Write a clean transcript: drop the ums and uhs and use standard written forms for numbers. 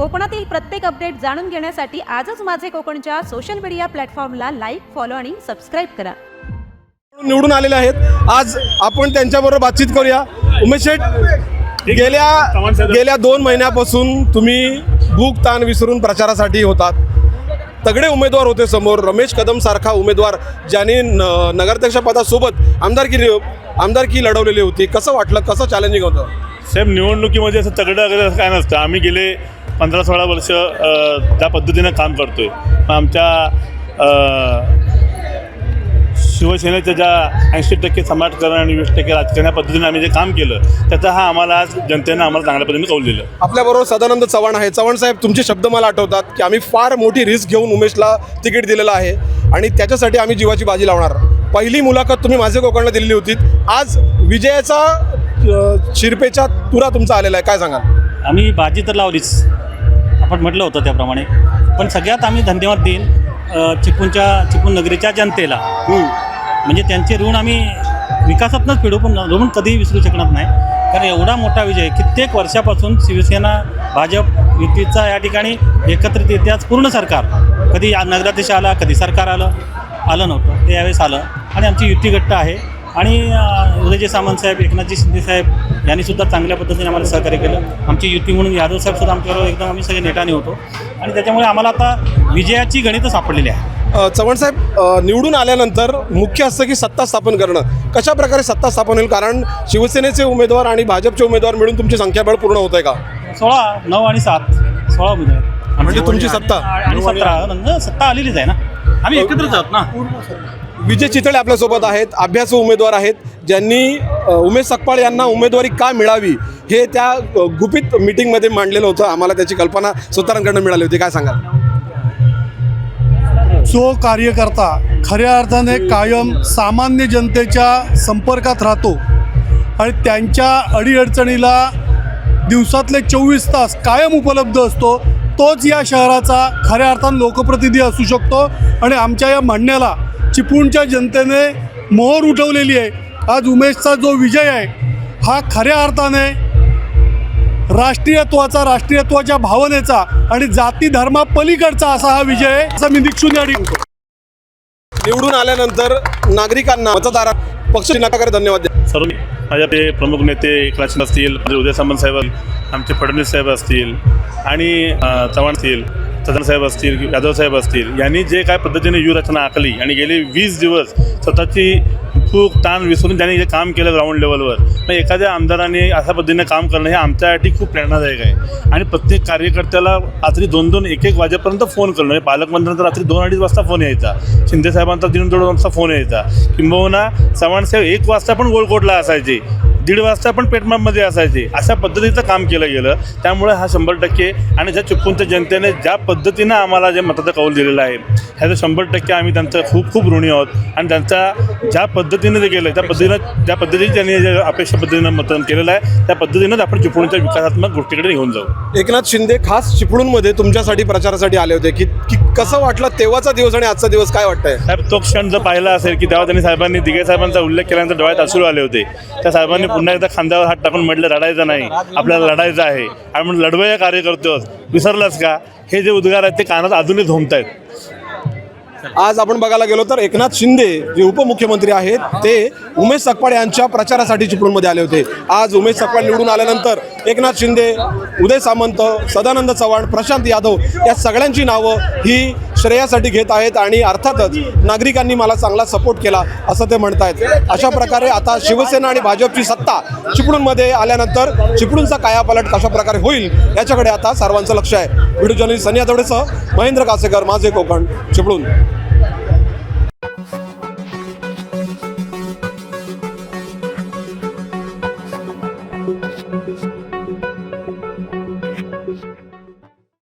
कोकणातील प्रत्येक अपडेट जाणून घेण्यासाठी आजच माझे कोकणच्या सोशल मीडिया प्लॅटफॉर्मला लाईक, फॉलो आणि सबस्क्राईब करा. निवडून आलेले आहेत. आज आपण त्यांच्याबरोबर बातचीत करूया. उमेश शेठ, गेल्या 2 महिन्यापासून तुम्ही भूक ताण विसरून प्रचारासाठी होतात. तगडे उमेदवार होते समोर. रमेश कदम सारखा उमेदवार ज्यांनी नगराध्यक्ष पदासोबत आमदारकी लढवलेली होती. कसं वाटलं? कसं चॅलेंजिंग होतं? साहेब, निवडणुकीमध्ये असं तगडं वगैरे असं काय नसतं. आम्ही गेले 15-16 वर्ष त्या पद्धतीनं काम करतोय. आमच्या शिवसेनेच्या ज्या 80% समाजकारण आणि 20% राजकारण या पद्धतीने आम्ही जे काम केलं त्याचा हा आम्हाला आज जनतेनं आम्हाला चांगल्या पद्धतीने कौल दिलं. आपल्याबरोबर सदानंद चव्हाण आहे. चव्हाण साहेब, तुमचे शब्द मला आठवतात की आम्ही फार मोठी रिस्क घेऊन उमेशला तिकीट दिलेलं आहे आणि त्याच्यासाठी आम्ही जीवाची बाजी लावणार. पहिली मुलाखत तुम्ही माझे कोकणला दिलेली होती. आज विजयाचा शिरपेचा तुरा तुमचा आलेला आहे. काय सांगाल? आम्ही बाजी तर लावलीच, आपण म्हटलं होतं त्याप्रमाणे. पण सगळ्यात आम्ही धन्यवाद देईन चिपळूण नगरीच्या जनतेला. म्हणजे त्यांचे ऋण आम्ही विकासातनंच फेडू, पण ऋण कधीही विसरू शकणार नाही. कारण एवढा मोठा विजय, कित्येक वर्षापासून शिवसेना भाजप युतीचा या ठिकाणी एकत्रित इतिहास, पूर्ण सरकार, कधी नगराध्यक्ष आला, कधी सरकार आलं नव्हतं, ते यावेळेस आलं आणि आमची युती घट्ट आहे. आणि उदयजी सामंत साहेब, एकनाथजी शिंदे साहेब यांनीसुद्धा चांगल्या पद्धतीने आम्हाला सहकार्य केलं. आमची युती म्हणून यादव साहेबसुद्धा आमच्याबरोबर एकदम आम्ही सगळे नेटाने होतो आणि त्याच्यामुळे आम्हाला आता विजयाची गणितं सापडलेली आहे. चव्हाण साहेब, निवडून आल्यानंतर मुख्य असतं की सत्ता स्थापन करणं. कशा प्रकारे सत्ता स्थापन होईल? कारण शिवसेनेचे उमेदवार आणि भाजपचे उमेदवार मिळून तुमची संख्याबळ पूर्ण होत आहे का? 16, 9 आणि 7, 16 उमेदवार म्हणजे तुमची सत्ता आणि 17 सत्ता आलेलीच आहे ना. आम्ही एकत्रच आहोत ना. विजय चितळे आपल्यासोबत आहेत. अभ्यासू उमेदवार आहेत, ज्यांनी उमेश सकपाळ यांना उमेदवारी का मिळावी हे त्या गुपित मीटिंगमध्ये मांडलेलं होतं. आम्हाला त्याची कल्पना सूत्रांकडून मिळाली होती. काय सांगाल? जो कार्यकर्ता खऱ्या अर्थाने कायम सामान्य जनतेच्या संपर्कात राहतो आणि त्यांच्या अडीअडचणीला दिवसातले 24 तास कायम उपलब्ध असतो, तोच या शहराचा खऱ्या अर्थाने लोकप्रतिनिधी असू शकतो. आणि आमच्या या म्हणण्याला चिपळूणच्या जनतेने मोहर उठवलेली आहे. आज उमेशचा जो विजय आहे हा खऱ्या अर्थाने राष्ट्रीयत्वाच्या भावनेचा आणि जाती धर्मापलीकडचा असा हा विजय आहे, असा मी निक्षून या ठिकाणी. निवडून आल्यानंतर नागरिकांना, मतदारांना पक्ष नाकाकडे धन्यवाद द्या. सर्व माझ्या ते प्रमुख नेते एकनाथ असतील, उदय सामंत साहेब, आमचे फडणवीस साहेब असतील आणि चव्हाण असतील, सदान साहेब असतील, यादव साहेब असतील, यांनी जे काय पद्धतीने व्यूहरचना आखली आणि गेले 20 दिवस स्वतःची भूक ताण विसरून त्यांनी जे काम केलं ग्राउंड लेवलवर, मग एखाद्या आमदाराने अशा पद्धतीने काम करणं हे आमच्यासाठी खूप प्रेरणादायक आहे. आणि प्रत्येक कार्यकर्त्याला रात्री 2-2, 1-1 वाजेपर्यंत फोन करणं. पालकमंत्र्यांचा रात्री 2-2:30 वाजता फोन यायचा, शिंदे साहेबांचा 3-3 वाजता फोन यायचा, किंबहुना चव्हाण साहेब 1 वाजता पण गोलकोटला असायचे, 1:30 वाजता पण पेटमापमध्ये असायचे. अशा पद्धतीचं काम केलं गेलं. त्यामुळे हा 100% आणि ज्या चिपळूणच्या जनतेने ज्या पद्धतीनं आम्हाला जे मताचं कौल दिलेलं आहे ह्याचं 100% आम्ही त्यांचं खूप खूप ऋणी आहोत. आणि त्यांचा ज्या पद्धतीनं जे केलं ज्या पद्धतीने त्यांनी जे अपेक्षा पद्धतीनं मतदान केलेलं आहे त्या पद्धतीनंच आपण चिपळूणच्या विकासात्मक गोष्टीकडे घेऊन जाऊ. एकनाथ शिंदे खास चिपळूणमध्ये तुमच्यासाठी प्रचारासाठी आले होते की कसं वाटलं तेव्हाचा दिवस आणि आजचा दिवस? काय वाटतंय साहेब? तो क्षण जर पाहिला असेल की तेव्हा त्यांनी साहेबांनी, दिघे साहेबांचा उल्लेख केल्यानंतर डोळ्यात अश्रू आले होते. त्या साहेबांनी पुन्हा एकदा खांद्यावर हात टाकून म्हटलं, रडायचं नाही, आपल्याला लढायचं आहे. आणि म्हणून लढवया कार्यकर्ते, विसरलास का? हे जे उद्गार आहेत ते कानात अजूनही घुमत आहेत. आज आपण बघायला गेलो तर एकनाथ शिंदे जे उपमुख्यमंत्री आहेत ते उमेश सकपाळ यांच्या प्रचारासाठी चिपळूणमध्ये आले होते. आज उमेश सकपाळ निवडून आल्यानंतर एकनाथ शिंदे, उदय सामंत, सदानंद चव्हाण, प्रशांत यादव या सगळ्यांची नावं ही श्रेयासाठी घेत आहेत. आणि अर्थातच नागरिकांनी मला चांगला सपोर्ट केला असं ते म्हणत आहेत. अशा प्रकारे आता शिवसेना आणि भाजपची सत्ता चिपळूणमध्ये आल्यानंतर चिपळूणचा कायापालट कशा प्रकारे होईल याच्याकडे आता सर्वांचं लक्ष आहे. व्हिडिओ जर्नलिस्ट सनी आठवडेसह महेंद्र कासेकर, माझे कोकण, चिपळूण.